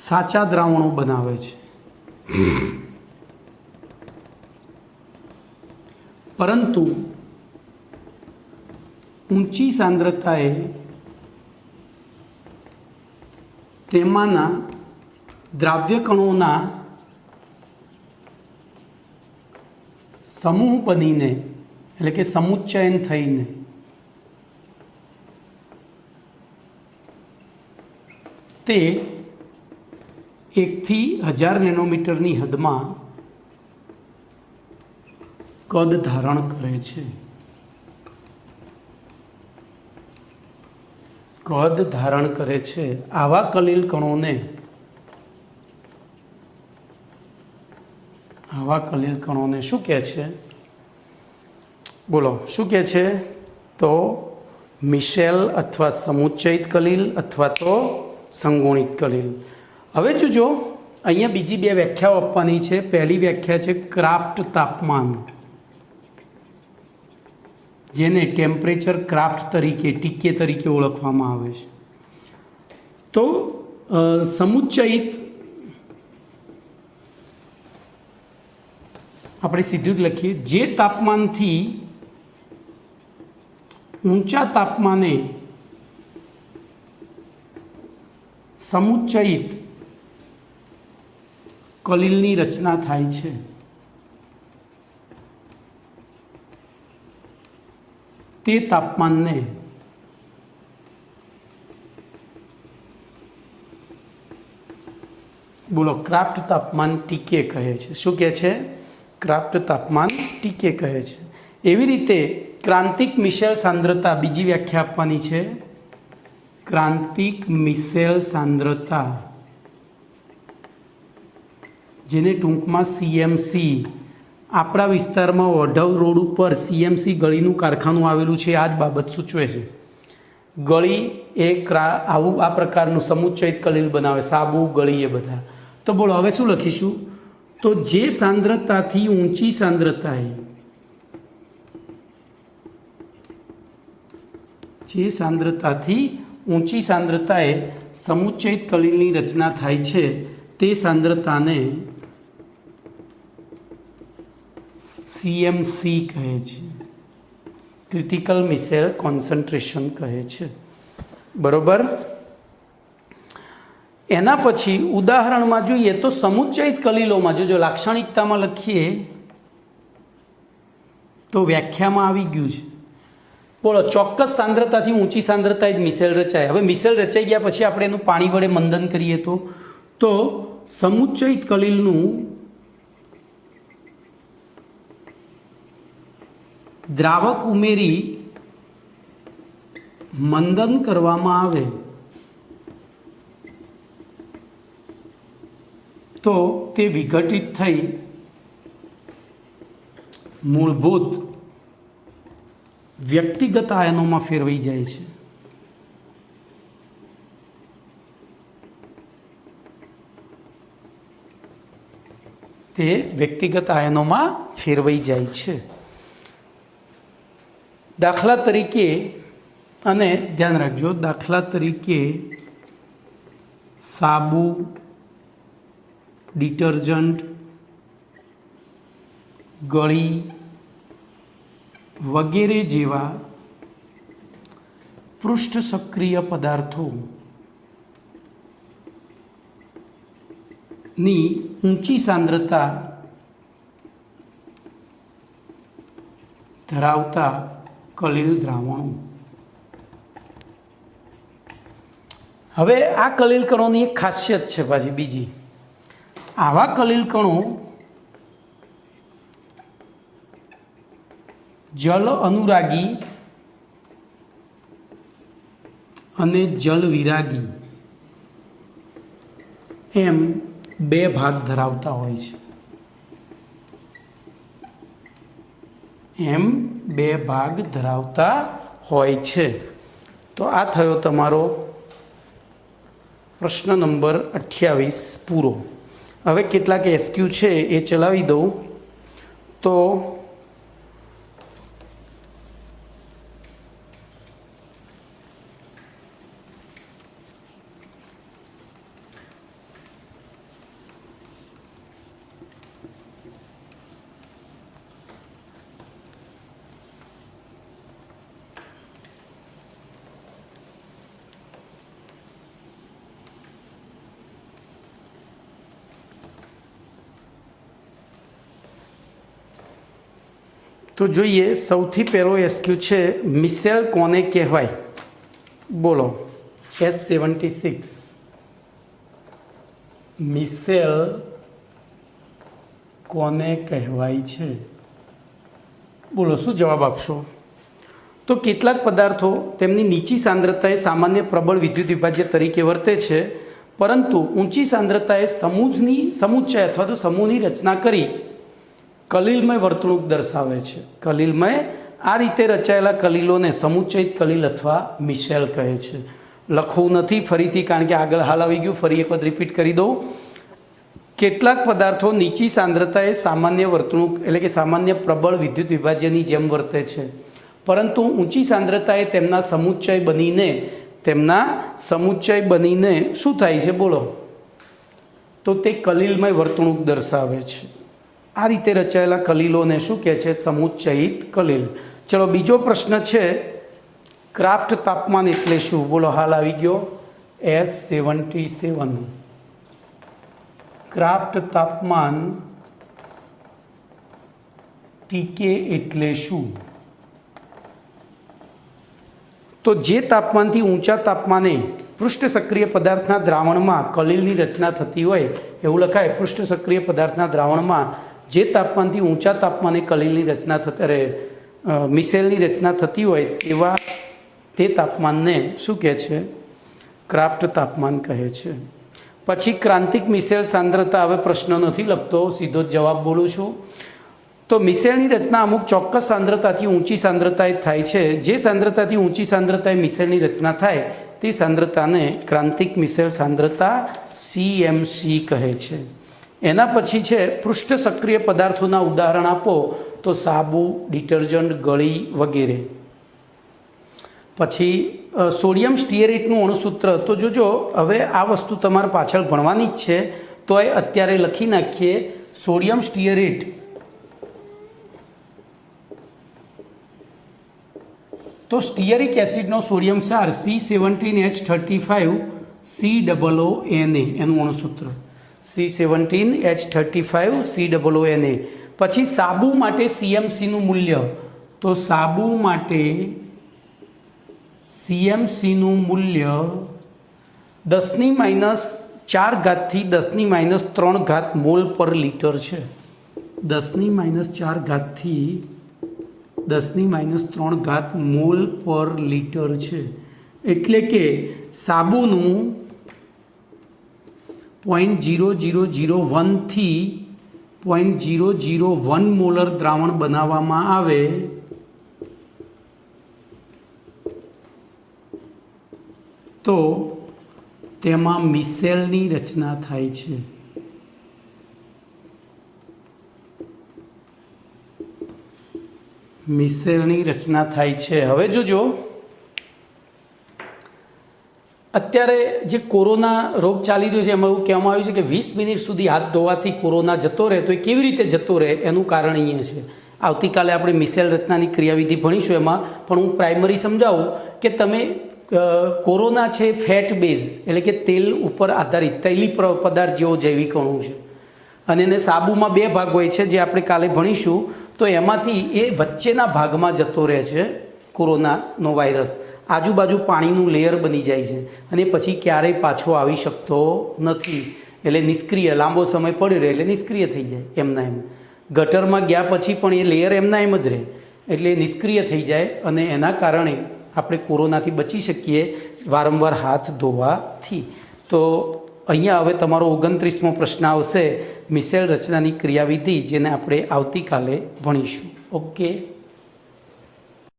સાચા દ્રાવણો બનાવે છે, પરંતુ ઊંચી સાંદ્રતાએ તેમાંના દ્રાવ્ય કણોના સમૂહ બનીને એટલે કે સમુચ્ચયન થઈને તે 1 થી 1000 નેનોમીટરની હદમાં કદ ધારણ કરે છે. આવા કલીલ કણોને શું કહે છે? બોલો શું કહે છે? તો મિશેલ અથવા સમુચ્ચયિત કલીલ અથવા તો સંગુણિત કલીલ. હવે જોજો, અહીંયા બીજી 2 વ્યાખ્યાઓ આપવાની છે. પહેલી વ્યાખ્યા છે ક્રાફ્ટ તાપમાન, જેને ટેમ્પરેચર ક્રાફ્ટ તરીકે ટીકે તરીકે ઓળખવામાં આવે છે. તો સમુચ્ચયિત આપણે સીધું જ લખીએ, જે તાપમાનથી ઊંચા તાપમાને સમુચ્ચયિત કલીલની રચના થાય છે તે તાપમાનને બોલો ક્રાફ્ટ તાપમાન ટીકે કહે છે. શું કહે છે? ક્રાફ્ટ તાપમાન ટીકે કહે છે. એવી રીતે ક્રાંતિક મિશેલ સાંદ્રતા, બીજી વ્યાખ્યા આપવાની છે. ક્રાંતિક મિશેલ સાંદ્રતા, જેને ટૂંકમાં CMC, આપણા વિસ્તારમાં ઓઢવ રોડ ઉપર CMC ગળીનું કારખાનું આવેલું છે. આ જ બાબત સૂચવે છે. ગળી એ આ પ્રકારનું સમુચ્ચયિત કલીલ બનાવે, સાબુ, ગળી એ બધા. તો બોલો હવે શું લખીશું? તો જે સાંદ્રતાથી ઊંચી સાંદ્રતાએ સમુચ્ચયિત કલીલની રચના થાય છે તે સાંદ્રતાને CMC કહે છે, ક્રિટિકલ મિશેલ કોન્સન્ટ્રેશન કહે છે. બરોબર. એના પછી ઉદાહરણમાં જોઈએ તો સમુચ્ચયિત કલીલોમાં જો લાક્ષણિકતામાં લખીએ તો વ્યાખ્યામાં આવી ગયું છે. બોલો, ચોક્કસ સાંદ્રતાથી ઊંચી સાંદ્રતાએ જ મિશેલ રચાય. હવે મિશેલ રચાઈ ગયા પછી આપણે એનું પાણી વડે મંદન કરીએ તો સમુચ્ચયિત કલીલનું દ્રાવક ઉમેરી મંદન કરવામાં આવે તો તે વિઘટિત થઈ મૂળભૂત વ્યક્તિગત આયનોમાં ફેરવાઈ જાય છે. દાખલા તરીકે, અને ધ્યાન રાખજો, દાખલા તરીકે સાબુ, ડિટર્જન્ટ, ગળી વગેરે જેવા પૃષ્ઠ સક્રિય પદાર્થોની ઊંચી સાંદ્રતા ધરાવતા કલીલ દ્રાવણો. હવે આ કલીલ કણોની એક ખાસિયત છે પાછી બીજી. આવા કલીલ કણો જલ અનુરાગી અને જલ વિરાગી એમ 2 ભાગ ધરાવતા હોય છે. હોય છે। તો આ થયો તમારો પ્રશ્ન નંબર 28 પૂરો। હવે કેટલાક એસક્યુ છે એ ચલાવી દઉં તો तो જોઈએ સૌથી પહેલો એસક્યુ છે મિસેલ કોને કહેવાય? બોલો S76 મિસેલ કોને કહેવાય છે? બોલો શું જવાબ આપશો? તો કેટલાક પદાર્થો તેમની નીચી સાંદ્રતાએ સામાન્ય પ્રબળ વિદ્યુત વિભાજ્ય તરીકે વર્તે છે, પરંતુ ઊંચી સાંદ્રતાએ સમુચ્ચય અથવા તો સમૂહની રચના કરી કલીલમય વર્તણૂક દર્શાવે છે। કલીલમય આ રીતે રચાયેલા કલીલોને સમુચ્ચયિત કલીલ અથવા મિસેલ કહે છે। લખવું નથી ફરીથી, કારણ કે આગળ હાલ આવી ગયું, ફરી એક વખત રિપીટ કરી દઉં। કેટલાક પદાર્થો નીચી સાંદ્રતાએ સામાન્ય વર્તણૂક એટલે કે સામાન્ય પ્રબળ વિદ્યુત વિભાજ્યની જેમ વર્તે છે, પરંતુ ઊંચી સાંદ્રતાએ તેમના સમુચ્ચય બનીને શું થાય છે? બોલો તો તે કલીલમય વર્તણૂક દર્શાવે છે। આ રીતે રચાયેલા કલીલોને શું કહે છે? સમુચ્ચયિત કલીલ। ચલો બીજો પ્રશ્ન છે, ક્રાફ્ટ તાપમાન એટલે શું? બોલો હાલ આવી ગયો S77 ક્રાફ્ટ તાપમાન ટીકે એટલે શું? તો જે તાપમાનથી ઊંચા તાપમાને પૃષ્ઠ સક્રિય પદાર્થના દ્રાવણમાં કલીલની રચના થતી હોય એવું લખાય। પૃષ્ઠ સક્રિય પદાર્થના દ્રાવણમાં જે તાપમાનથી ઊંચા તાપમાને કલીલની રચના મિસેલની રચના થતી હોય તેવા તે તાપમાનને શું કહે છે? ક્રાફ્ટ તાપમાન કહે છે। પછી ક્રાંતિક મિસેલ સાંદ્રતા, હવે પ્રશ્ન નથી લખતો, સીધો જ જવાબ બોલું છું। તો મિસેલની રચના અમુક ચોક્કસ સાંદ્રતાથી ઊંચી સાંદ્રતાએ થાય છે। જે સાંદ્રતાથી ઊંચી સાંદ્રતાએ મિસેલની રચના થાય તે સાંદ્રતાને ક્રાંતિક મિસેલ સાંદ્રતા CMC કહે છે। એના પછી છે પૃષ્ઠ સક્રિય પદાર્થોના ઉદાહરણ આપો, તો સાબુ, ડિટર્જન્ટ, ગળી વગેરે। પછી સોડિયમ સ્ટીયરેટનું અણુસૂત્ર, તો જોજો હવે આ વસ્તુ તમારે પાછળ ભણવાની જ છે, તો એ અત્યારે લખી નાખીએ। સોડિયમ સ્ટીયરેટ તો સ્ટીયરિક એસિડનો સોડિયમ ક્ષાર C17H35COONA એનું અણુસૂત્ર C17H35COONA। પછી સાબુ માટે CMCનું મૂલ્ય, તો સાબુ માટે CMCનું મૂલ્ય 10⁻⁴ થી 10⁻³ મોલ પર લીટર છે। 10⁻⁴ થી 10⁻³ મોલ પર લીટર છે। એટલે કે સાબુનું 0.0001 થી 0.001 મોલર દ્રાવણ બનાવવામાં આવે તો તેમાં મિસેલની રચના થાય છે। મિસેલની રચના થાય છે। હવે જોજો, અત્યારે જે કોરોના રોગ ચાલી રહ્યો છે એમાં એવું કહેવામાં આવ્યું છે કે 20 મિનિટ સુધી હાથ ધોવાથી કોરોના જતો રહે, તો એ કેવી રીતે જતો રહે એનું કારણ અહીંયા છે। આવતીકાલે આપણે મિસેલ રચનાની ક્રિયાવિધિ ભણીશું, એમાં પણ હું પ્રાઇમરી સમજાવું કે તમે કોરોના છે ફેટ બેઝ એટલે કે તેલ ઉપર આધારિત તૈલી પદાર્થ જેવો જૈવિક અણુ છે, અને એને સાબુમાં 2 ભાગ હોય છે જે આપણે કાલે ભણીશું। તો એમાંથી એ વચ્ચેના ભાગમાં જતો રહે છે કોરોનાનો વાયરસ, આજુબાજુ પાણીનું લેયર બની જાય છે અને પછી ક્યારેય પાછો આવી શકતો નથી, એટલે નિષ્ક્રિય, લાંબો સમય પડી રહે એટલે નિષ્ક્રિય થઈ જાય એમના એમ। ગટરમાં ગયા પછી પણ એ લેયર એમના એમ જ રહે, એટલે નિષ્ક્રિય થઈ જાય અને એના કારણે આપણે કોરોનાથી બચી શકીએ વારંવાર હાથ ધોવાથી। તો અહીંયા હવે તમારો 29મો પ્રશ્ન આવશે મિસેલ રચનાની ક્રિયાવિધિ, જેને આપણે આવતીકાલે ભણીશું। ઓકે।